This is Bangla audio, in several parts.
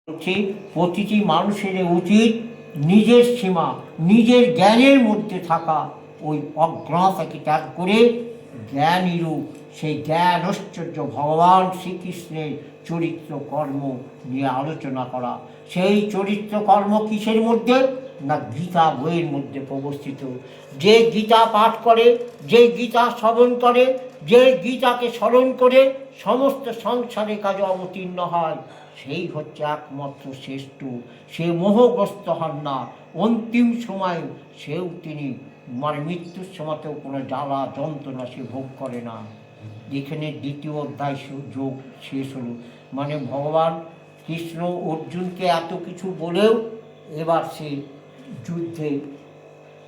বলছি প্রতিটি মানুষের উচিত নিজের সীমা, নিজের জ্ঞানের মধ্যে থাকা, ওই অজ্ঞানতাকে ত্যাগ করে জ্ঞানী রূপ সেই জ্ঞান ঐশ্বর্য ভগবান শ্রীকৃষ্ণের চরিত্র কর্ম নিয়ে আলোচনা করা। সেই চরিত্র কর্ম কিসের মধ্যে? না গীতা বইয়ের মধ্যে প্রবস্থিত। যে গীতা পাঠ করে, যে গীতা শ্রবণ করে, যে গীতাকে স্মরণ করে সমস্ত সংসারের কাজে অবতীর্ণ হয়, সেই হচ্ছে একমাত্র শ্রেষ্ঠ। সে মোহগ্রস্ত হন না। অন্তিম সময় সেও তিনি মৃত্যুর সময়তেও কোনো জ্বালা যন্ত্রণা সে ভোগ করে না। এখানে দ্বিতীয় অধ্যায় যোগ শেষ হলো। ভগবান কৃষ্ণ অর্জুনকে এত কিছু বলেও এবার সে যুদ্ধে,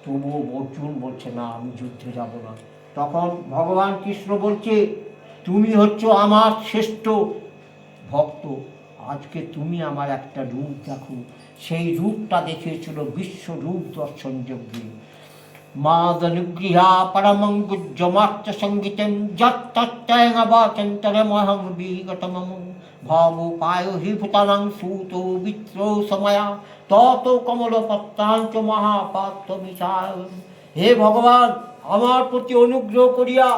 তবুও অর্জুন বলছে না আমি যুদ্ধে যাব না। তখন ভগবান কৃষ্ণ বলছে তুমি হচ্ছ আমার শ্রেষ্ঠ ভক্ত, আজকে তুমি আমার একটা রূপ দেখো। সেই রূপটা দেখিয়েছিল বিশ্বরূপ দর্শন যজ্ঞে। মাদনুগৃহা পরমং গুজ্জমার্চ সঙ্গীতং যত্তত্তয়ঙবাচন্তরমহং বিগতমম ভাবোপায় হি ভূতানাং সূতো বিত্রো সময়া তত কমলপত্রাঞ্চ মহাপাত্র বিচার। হে ভগবান, আমার প্রতি অনুগ্রহ করিয়া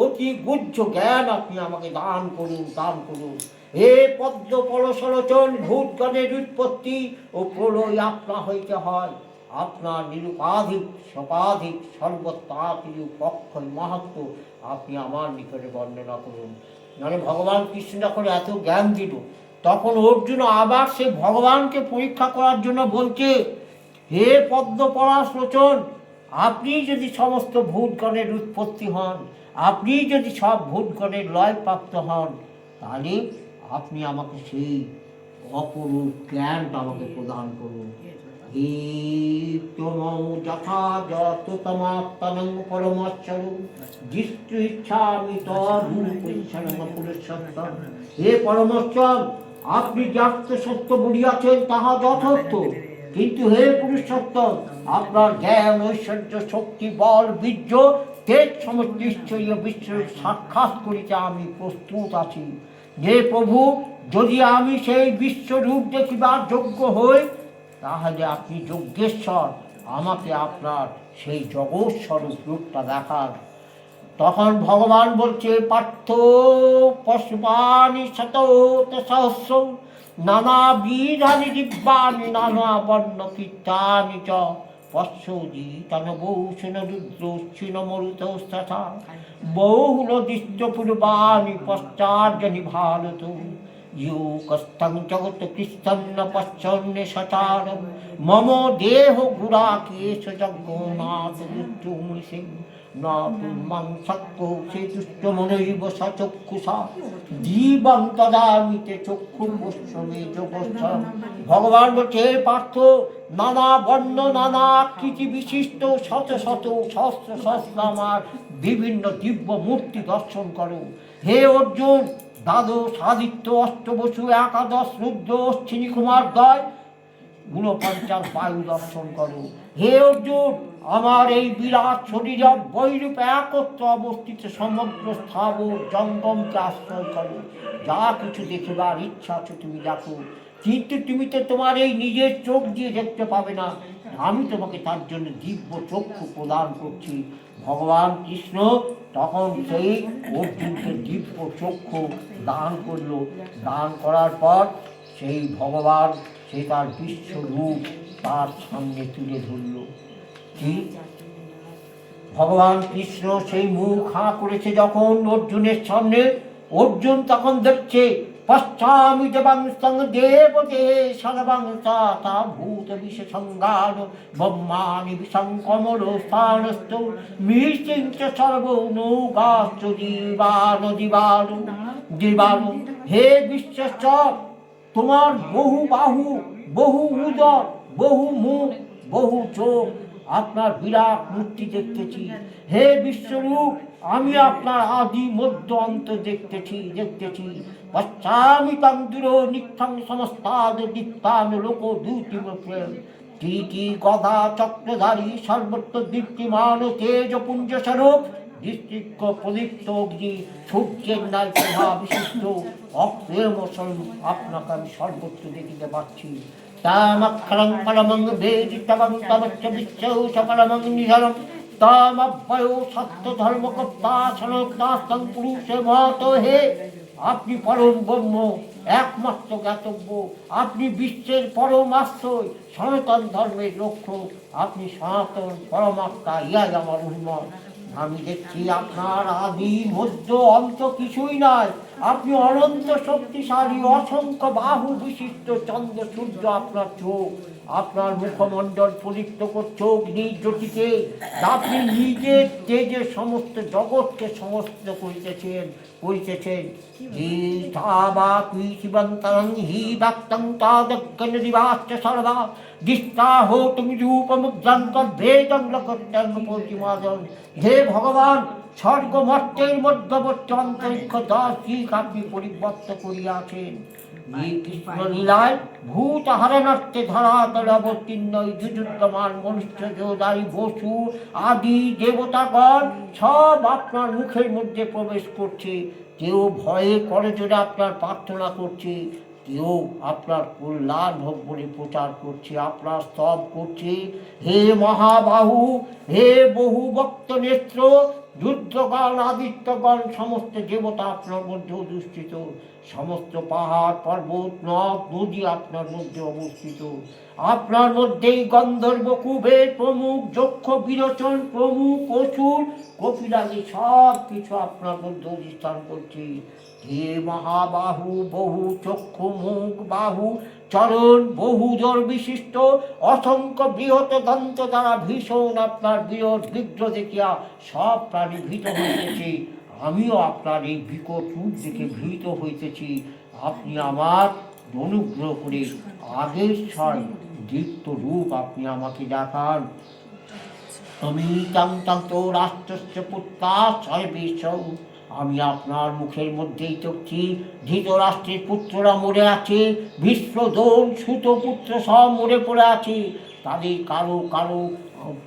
অতি গুহ্য জ্ঞান আপনি আমাকে দান করুন, দান করুন। হে পদ্ম পলসলোচন, ভূতগণের উৎপত্তি ও প্রলয় আপনা হইতে হয়। আপনার নিরুপাধিক সপাধিক সর্বত্রাত্মীয় অক্ষয় মাহাত্ম আপনি আমার নিকটে বর্ণনা করুন। ভগবান কৃষ্ণ যখন এত জ্ঞান দিল, তখন অর্জুন আবার সে ভগবানকে পরীক্ষা করার জন্য বলছে হে পদ্ম পলাশলোচন, আপনি যদি সমস্ত ভূতগণের উৎপত্তি হন, আপনি যদি সব ভূতগণের লয় প্রাপ্ত হন, তাহলে আপনি আমাকে সেই অপরূপ জ্ঞানটা আমাকে প্রদান করুন। হে পরমেশ্বর, আপনি যাত্র সত্য বলিয়াছেন তাহা যথার্থ, কিন্তু হে পুরুষোত্তম, আপনার জ্ঞান ঐশ্বর্য শক্তি বল বীর্য তেজ সমস্ত ঈশ্বরীয় বিশ্বের সাক্ষাৎ করিতে আমি প্রস্তুত আছি। হে প্রভু, যদি আমি সেই বিশ্বরূপ দেখিবার যোগ্য হই, তাহলে আপনি যজ্ঞেশ্বর, আমাকে আপনার সেই জগৎস্বরূপ রূপটা দেখান। তখন ভগবান বলছে পার্থ পশুপানি শত সহস্র নানা বিধানি দিব্যানি নানা বর্ণ কীর্তানি চ পশ্যজি তনবৌষণ রুদ্রোচ্ছিন মরুতস্তথা বহুল দিষ্ট পূর্বানি পশ্চার্জনি ভারত ইয়ুকস্থং জগৎ কৃষ্ণং ন পশ্যন্নে সচারম মম দেহ গুড়াকেশ যজ্ঞনাথ রুদ্রমূষে না তুমাং সক্য সে দুষ্টমনৈব সচক্ষুষা জীবং তদামিতে চক্ষু পশ্যমে যোগস্থম। ভগবান বলছে পার্থ, নানা বর্ণ নানা আকৃতি বিশিষ্ট শত শত সহস্র সহস্র আমার বিভিন্ন দিব্য মূর্তি দর্শন করো। হে অর্জুন, দ্বাদশ আদিত্য অষ্টবসু একাদশ রুদ্র অশ্বিনী কুমার দয় 49 বায়ু দর্শন করো। হে অর্জুন, আমার এই বিরাট শরীর বৈরূপে একত্র অবস্থিত সমগ্র স্থাবর জঙ্গমকে আশ্রয় করো। যা কিছু দেখিবার ইচ্ছা আছে তুমি দেখো, কিন্তু তুমি তো তোমার এই নিজের চোখ দিয়ে দেখতে পাবে না, আমি তোমাকে তার জন্য দিব্য চক্ষু প্রদান করছি। ভগবান কৃষ্ণ তখন সেই অর্জুনকে দিব্য চক্ষু দান করলো। দান করার পর সেই ভগবান সে তার বিশ্বরূপ তার সামনে তুলে ধরল। ঠিক ভগবান কৃষ্ণ সেই মুখ হাঁ করেছে যখন অর্জুনের সামনে, অর্জুন তখন দেখছে পশ্চামি দেবাংস্তং দেব দে সর্বাংসা তা ভূত বিশেষঙ্গান ব্রহ্মাণি বিশঙ্কমল স্থানস্থ মিচিঞ্চ সর্বনৌগাশ্চ জীবান জীবান জীবান। হে বিশ্বেশ্বর, তোমার বহু বাহু, বহু উদর, বহু মুখ, বহু চোখ, আপনার বিরাট মূর্তি দেখতেছি। হে বিশ্বরূপ, আমি আপনার আদি মধ্য অন্ত দেখতেছি। পশ্চামি তং দূরো নিত্যং সমস্তাদ দীপ্তান লোক দ্যুতিম প্রেম টিটি গদা চক্রধারী সর্বত্র দীপ্তিমান তেজ পুঞ্জ স্বরূপ দৃষ্টিক্ষ প্রদীপ্ত অগ্নি সূর্যের ন্যায় প্রভা বিশিষ্ট অপ্রেম স্বরূপ আপনাকে আমি সর্বত্র দেখিতে পাচ্ছি। তামক্ষরং পরমং বেদি তবং তমচ্চ বিশ্বৌ সকলমং নিধনম তামব্বয়ো সত্য ধর্মকপ্পাসনদাস্তং পুরুষে মহত হে। আপনি পরম ব্রহ্ম, একমাত্র জ্ঞাতব্য, আপনি বিশ্বের পরম আশ্রয়, সনাতন ধর্মের রক্ষক, আপনি সনাতন পরমাত্মা, ইহাই আমার অভিমত। আমি দেখছি আপনার আদি মধ্য অন্ত কিছুই নাই। আপনি অনন্ত শক্তিশালী, অসংখ্য বাহু বিশিষ্ট চন্দ্র সূর্য আপনার চোখ, আপনার মুখমণ্ডল প্রদীপ্ত করছে অগ্নিজ্যোতিতে। আপনি নিজের তেজে সমস্ত জগৎকে সমস্ত করিতেছেন। শিবন্তরং হি ব্যক্তং তাদজ্ঞনিবাশ্চ সর্বা দিষ্টাহ তুমি রূপমুদ্রান্তর বেদং লকট্যং পৌঁছিমাদন। হে ভগবান, স্বর্গ মর্তের মধ্যবর্তী অন্তরিক্ষ 10 দিক আপনি পরিবর্ত করিয়াছেন। কৃষ্ণ লীলায় ভূত হারণার্থে ধরাতলে অবতীর্ণ যুযুদ্ধমান মনুষ্য যোদারী বসু আদি দেবতাগণ সব আপনার মুখের মধ্যে প্রবেশ করছে। কেউ ভয়ে করজোড়ে আপনার প্রার্থনা করছে, কেউ আপনার কল্যাণ হোক বলে প্রচার করছে, আপনার স্তব করছে। হে মহাবাহু, হে বহু ভক্ত নেত্র, রুদ্রগণ আদিত্যগণ সমস্ত দেবতা আপনার মধ্যে অধিষ্ঠিত। সমস্ত পাহাড় পর্বত নদ নদী আপনার মধ্যে অবস্থিত। আপনার মধ্যেই গন্ধর্ব কুবের প্রমুখ, যক্ষ বিরোচন প্রমুখ, অসুর কপিলাদি সব কিছু আপনার মধ্যে অধিষ্ঠান করছে। হে মহাবাহু, বহু চক্ষু মুখ বাহু চরণ বহুদর বিশিষ্ট অসংখ্য বৃহৎ দন্ত দ্বারা ভীষণ আপনার বিরোধ বিগ্রহ দেখিয়া সব প্রাণী ভীত হইতেছে। আমিও আপনার এই বিকট রূপ দেখে ভীত হইতেছি। আপনি আমার অনুগ্রহ করে আদেশ্বর দীপ্ত রূপ আপনি আমাকে দেখান। আমি চান্ত রাষ্ট্রস্য পুত্রা সর্বেশ। আমি আপনার মুখের মধ্যেই দেখছি ধৃতরাষ্ট্রের পুত্ররা মরে আছে, ভীষ্মদ্রোণ সুতপুত্র সব মরে পড়ে আছে। তাদের কারো কারো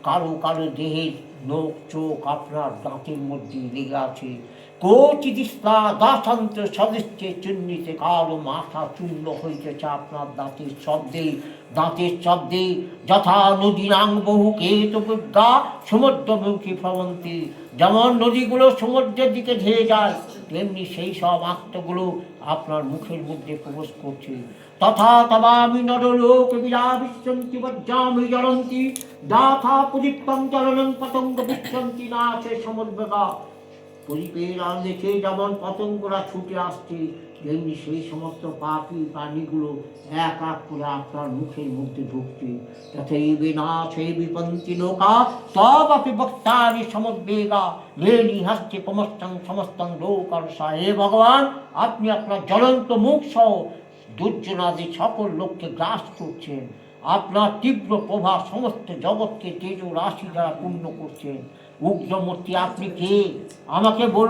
কারো কারো দেহের নখ চোখ আপনার দাঁতের মধ্যে লেগে আছে। কোচিদিস্তা দাসান্ত সদস্যে চুন্নিতে কারো মাথা চূর্ণ হইতেছে আপনার দাঁতের শব্দে যথা নদীনাং বহু কেত প্রজ্ঞা সমুদ্রমুখী ভ্রমন্তি। যেমন নদীগুলো সমুদ্রের দিকে ধেয়ে যায়, তেমনি সেই সব আত্মগুলো আপনার মুখের মধ্যে প্রবেশ করছে। তথা তবামি নরলোক বিরাবিষ্যন্তি বজ্রামি জ্বলন্তি দাথা প্রদীপ্তং জ্বলনং পতঙ্গ বিচ্ছন্তি নাশে সমুদ্রগা। প্রদীপের আলো দেখে যেমন পতঙ্গরা ছুটে আসছে, তেমনি সেই সমস্ত পাখি প্রাণীগুলো এক এক করে আপনার মুখের মধ্যে ঢুকছে। তথৈবে না সেই বিপন্তি লোকা তবাপি বক্তারি সমুদ্বেগা লেলি হাস্যে পমস্তং সমস্তং লোকারসা। হে ভগবান, আপনি আপনার জ্বলন্ত মুখ সহ দুর্জনাদি সকল লোককে গ্রাস করছেন। আপনার তীব্র প্রভা সমস্ত জগৎকে তেজ রাশি দ্বারা পূর্ণ করছেন। উগ্রমূর্তি আপনি কে আমাকে বলুন।